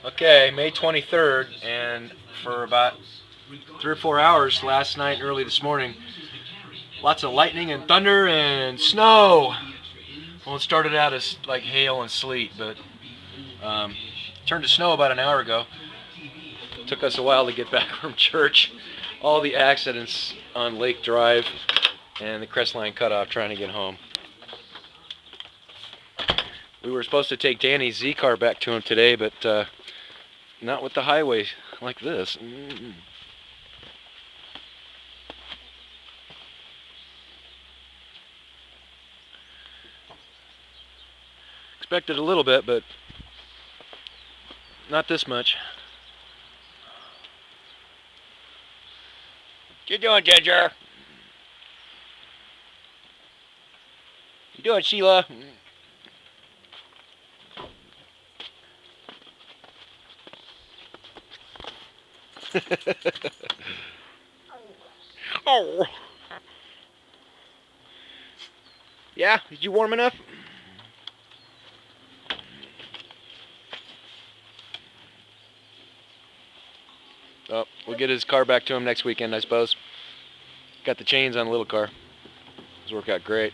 Okay, May 23rd, and for about 3 or 4 hours last night and early this morning, lots of lightning and thunder and snow. Well, it started out as like hail and sleet, but turned to snow about an hour ago. It took us a while to get back from church. All the accidents on Lake Drive and the Crestline Cutoff trying to get home. We were supposed to take Danny's Z-car back to him today, but not with the highway like this. Expected a little bit, but not this much. What you doing, Ginger? You doing, Sheila? Oh. Yeah? Is you warm enough? Oh, we'll get his car back to him next weekend, I suppose. Got the chains on the little car. It's worked out great.